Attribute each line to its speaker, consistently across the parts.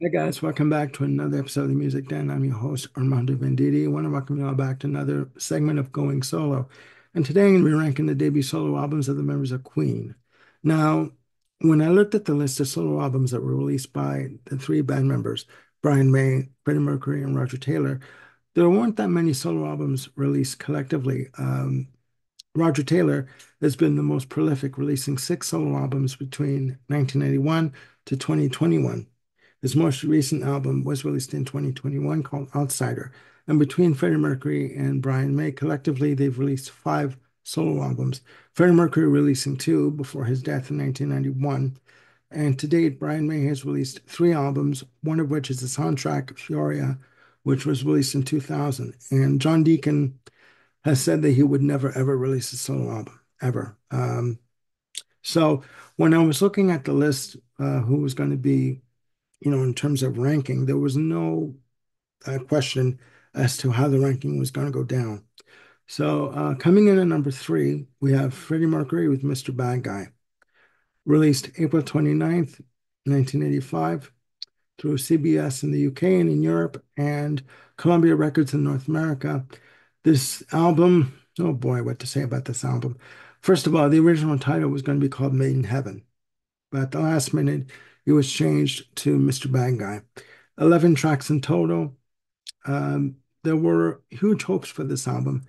Speaker 1: Hey guys, welcome back to another episode of the Music Den. I'm your host, Armando Venditti. I want to welcome you all back to another segment of Going Solo. And today I'm going to be ranking the debut solo albums of the members of Queen. Now, when I looked at the list of solo albums that were released by the three band members, Brian May, Freddie Mercury, and Roger Taylor, there weren't that many solo albums released collectively. Roger Taylor has been the most prolific, releasing six solo albums between 1991 to 2021. His most recent album was released in 2021 called Outsider. And between Freddie Mercury and Brian May, collectively, they've released five solo albums. Freddie Mercury releasing two before his death in 1991. And to date, Brian May has released three albums, one of which is the soundtrack, Fioria, which was released in 2000. And John Deacon has said that he would never, ever release a solo album, ever. So when I was looking at the list, who was going to be in terms of ranking, there was no question as to how the ranking was going to go down. So coming in at number three, we have Freddie Mercury with Mr. Bad Guy, released April 29th, 1985, through CBS in the UK and in Europe and Columbia Records in North America. This album, oh boy, what to say about this album. First of all, the original title was going to be called Made in Heaven, but at the last minute, it was changed to Mr. Bad Guy. 11 tracks in total. There were huge hopes for this album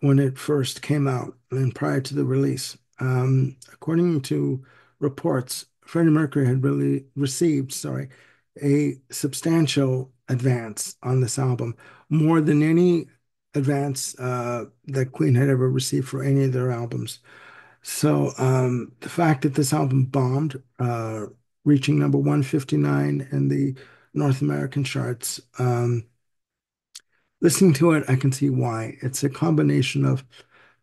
Speaker 1: when it first came out and prior to the release. According to reports, Freddie Mercury had really received, a substantial advance on this album, more than any advance that Queen had ever received for any of their albums. So the fact that this album bombed, reaching number 159 in the North American charts, listening to it, I can see why. It's a combination of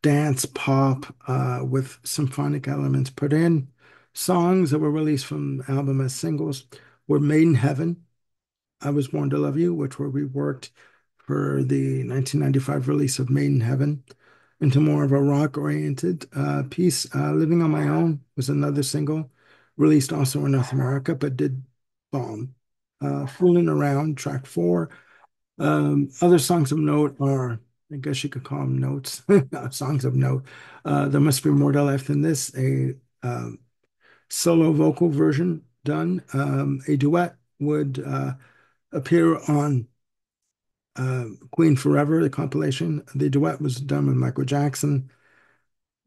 Speaker 1: dance, pop, with symphonic elements put in. Songs that were released from the album as singles were Made in Heaven, I Was Born to Love You, which were reworked for the 1995 release of Made in Heaven into more of a rock-oriented piece. Living on My Own was another single released also in North America, but did bomb. Fooling Around, track four. Other songs of note are, I guess you could call them notes, songs of note. There Must Be More to Life Than This, a solo vocal version done. A duet would appear on Queen Forever, the compilation. The duet was done with Michael Jackson.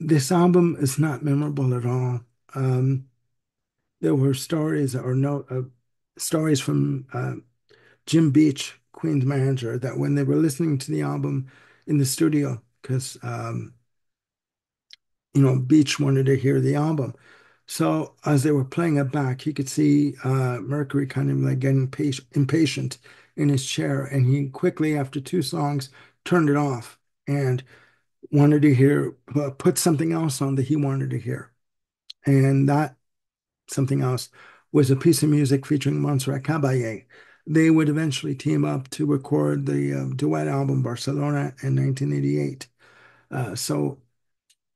Speaker 1: This album is not memorable at all. Um, there were stories or no stories from Jim Beach, Queen's manager, that when they were listening to the album in the studio, because Beach wanted to hear the album. So as they were playing it back, he could see Mercury kind of like getting impatient in his chair, and he quickly, after two songs, turned it off and wanted to hear, put something else on that he wanted to hear. And that something else was a piece of music featuring Montserrat Caballé. They would eventually team up to record the duet album Barcelona in 1988. So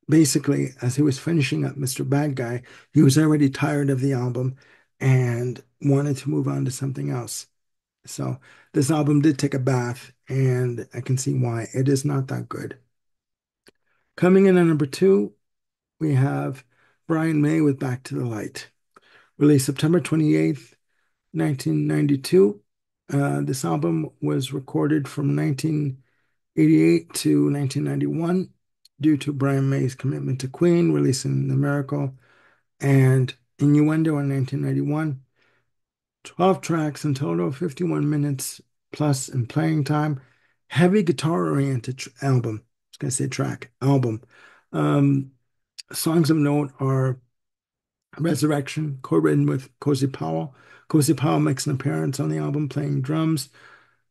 Speaker 1: basically, as he was finishing up Mr. Bad Guy, he was already tired of the album and wanted to move on to something else. So this album did take a bath, and I can see why. It is not that good. Coming in at number two, we have Brian May with Back to the Light, released September 28th, 1992. This album was recorded from 1988 to 1991 due to Brian May's commitment to Queen, releasing The Miracle and Innuendo in 1991. 12 tracks in total, 51 minutes plus in playing time. Heavy guitar-oriented album. I was going to say track, album. Um, Songs of note are Resurrection, co-written with Cozy Powell. Cozy Powell makes an appearance on the album playing drums.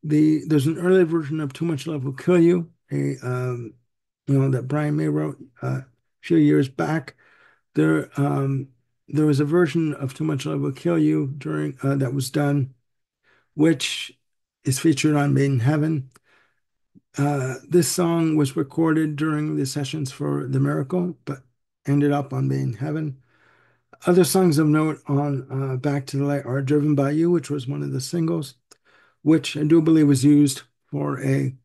Speaker 1: There's an early version of Too Much Love Will Kill You, that Brian May wrote a few years back. There was a version of Too Much Love Will Kill You during that was done, which is featured on Made in Heaven. This song was recorded during the sessions for The Miracle, but ended up on Made in Heaven. Other songs of note on Back to the Light are Driven by You, which was one of the singles, which I do believe was used for a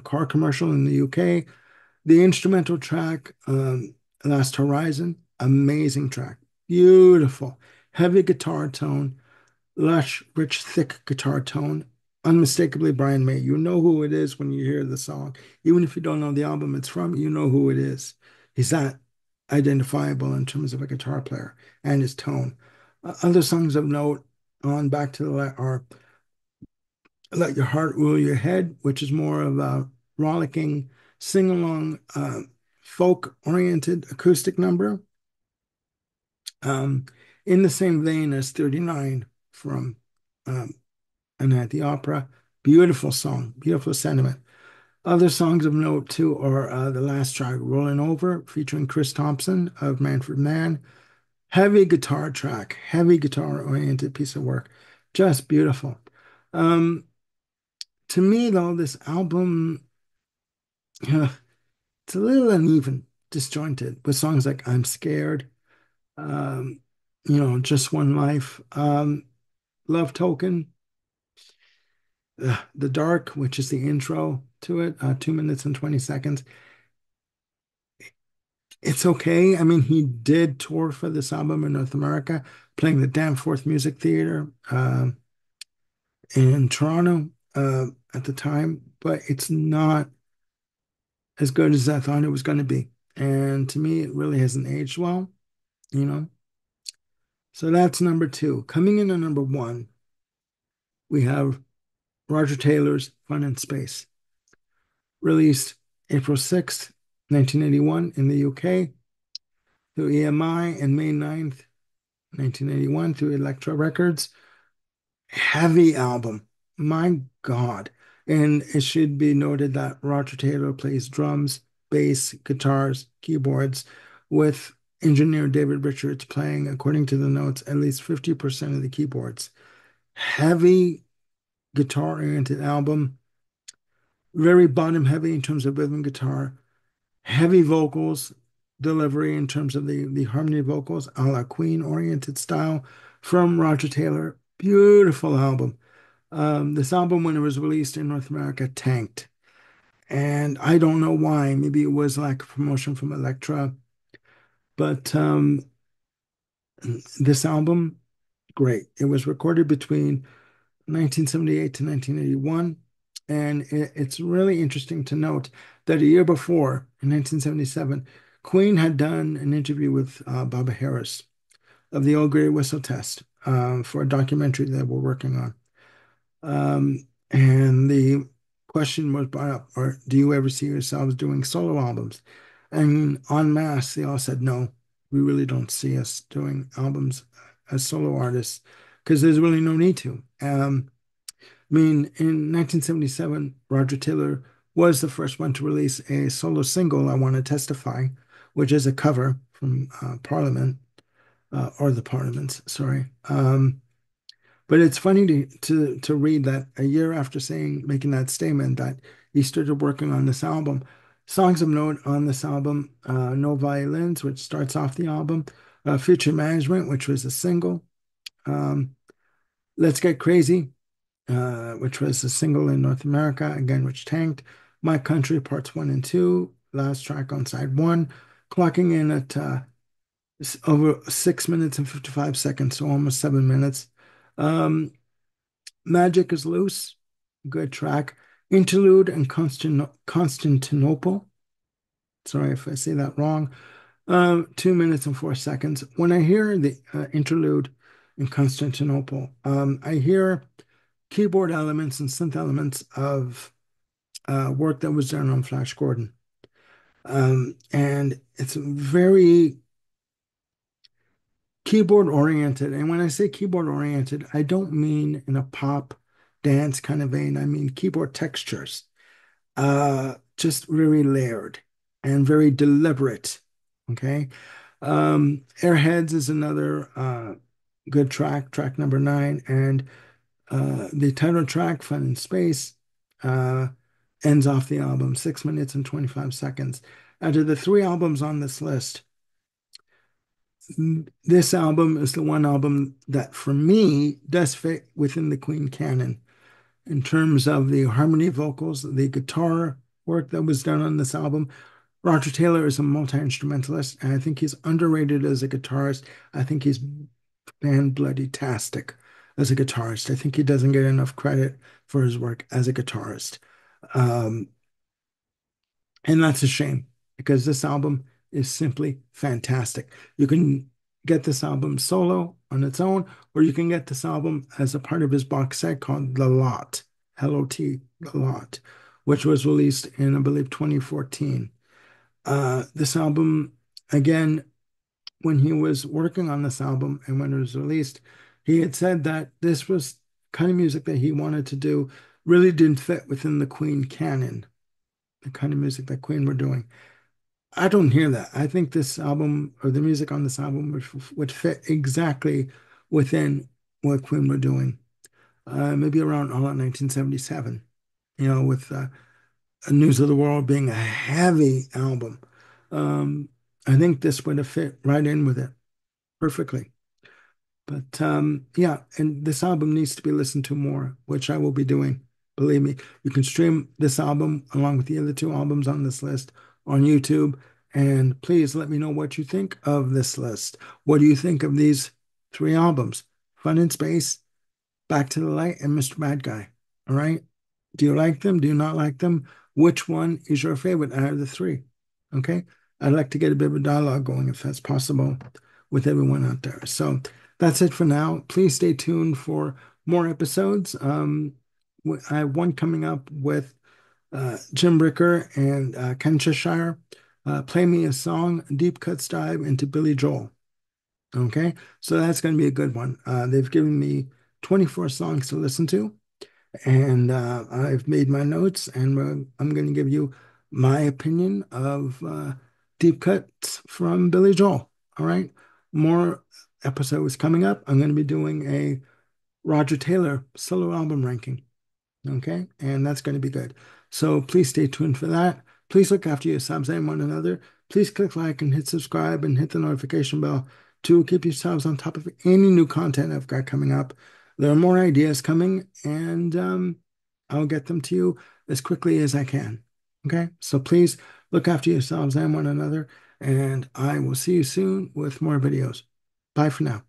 Speaker 1: car commercial in the UK. The instrumental track, Last Horizon, amazing track. Beautiful. Heavy guitar tone, lush, rich, thick guitar tone. Unmistakably Brian May. You know who it is when you hear the song. Even if you don't know the album it's from, you know who it is. He's that identifiable in terms of a guitar player and his tone. Other songs of note on Back to the Light are Let Your Heart Rule Your Head, which is more of a rollicking, sing-along, folk-oriented acoustic number. Um, in the same vein as 39 from um, A Night at the Opera. Beautiful song, beautiful sentiment. Other songs of note too are the last track, Rolling Over, featuring Chris Thompson of Manfred Mann. Heavy guitar track, heavy guitar-oriented piece of work. Just beautiful. Um, to me, though, this album, it's a little uneven, disjointed, with songs like I'm Scared, um, Just One Life, Love Token, The Dark, which is the intro to it, 2 minutes and 20 seconds. It's okay. I mean, he did tour for this album in North America, playing the Danforth Music Theater in Toronto at the time, but it's not as good as I thought it was going to be. And to me, it really hasn't aged well, you know? So that's number two. Coming in at number one, we have Roger Taylor's Fun in Space, released April 6th, 1981 in the UK through EMI and May 9th, 1981 through Elektra Records. Heavy album. My God. And it should be noted that Roger Taylor plays drums, bass, guitars, keyboards, with engineer David Richards playing, according to the notes, at least 50% of the keyboards. Heavy guitar-oriented album, very bottom heavy in terms of rhythm guitar, heavy vocals, delivery in terms of the harmony vocals, a la Queen-oriented style from Roger Taylor. Beautiful album. This album, when it was released in North America, tanked. And I don't know why. Maybe it was lack of promotion from Elektra. But this album, great. It was recorded between 1978 to 1981. And it's really interesting to note that a year before, in 1977, Queen had done an interview with Baba Harris of the Old Grey Whistle Test for a documentary that we're working on. And the question was brought up, or do you ever see yourselves doing solo albums? And en masse, they all said, no, we really don't see us doing albums as solo artists because there's really no need to. I mean, in 1977, Roger Taylor was the first one to release a solo single, I Want to Testify, which is a cover from Parliament, or the Parliaments, sorry. But it's funny to read that a year after making that statement that he started working on this album. Songs of note on this album, No Violins, which starts off the album, Future Management, which was a single, um, Let's Get Crazy, which was a single in North America, again, which tanked, My Country, Parts 1 and 2, last track on side one, clocking in at over 6 minutes and 55 seconds, so almost 7 minutes. Um, Magic is Loose, good track. Interlude and Constantinople. Sorry if I say that wrong. 2 minutes and 4 seconds. When I hear the interlude in Constantinople, I hear keyboard elements and synth elements of work that was done on Flash Gordon. And it's very keyboard oriented. And when I say keyboard oriented, I don't mean in a pop dance kind of vein. I mean keyboard textures, just very layered and very deliberate. Okay. Airheads is another good track number 9. And the title track, Fun in Space, uh, ends off the album, 6 minutes and 25 seconds. Out of the 3 albums on this list, This album is the one album that, for me, does fit within the Queen canon in terms of the harmony vocals, the guitar work that was done on this album. Roger Taylor is a multi-instrumentalist, and I think he's underrated as a guitarist. I think he's fan-bloody-tastic as a guitarist. I think he doesn't get enough credit for his work as a guitarist. Um, and that's a shame because this album is simply fantastic. You can get this album solo on its own, or you can get this album as a part of his box set called The Lot, L-O-T, The Lot, which was released in, I believe, 2014. This album, again, when he was working on this album and when it was released, he had said that this was kind of music that he wanted to do, really didn't fit within the Queen canon, the kind of music that Queen were doing. I don't hear that. I think this album or the music on this album would fit exactly within what Queen were doing. Maybe around all in 1977, with News of the World being a heavy album. Um, I think this would have fit right in with it perfectly. But yeah, and this album needs to be listened to more, which I will be doing. Believe me, you can stream this album along with the other two albums on this list on YouTube. And please let me know what you think of this list. What do you think of these three albums? Fun in Space, Back to the Light, and Mr. Bad Guy. All right. Do you like them? Do you not like them? Which one is your favorite out of the three? Okay. I'd like to get a bit of a dialogue going if that's possible with everyone out there. So that's it for now. Please stay tuned for more episodes. I have one coming up with Jim Ricker and Ken Cheshire. Play me a song, Deep Cuts Dive into Billy Joel. Okay. So that's going to be a good one. They've given me 24 songs to listen to. And I've made my notes, and I'm going to give you my opinion of deep cuts from Billy Joel. All right. More episodes coming up. I'm going to be doing a Roger Taylor solo album ranking. Okay. And that's going to be good. So please stay tuned for that. Please look after yourselves and one another. Please click like and hit subscribe and hit the notification bell to keep yourselves on top of any new content I've got coming up. There are more ideas coming, and I'll get them to you as quickly as I can. Okay. So please look after yourselves and one another, and I will see you soon with more videos. Bye for now.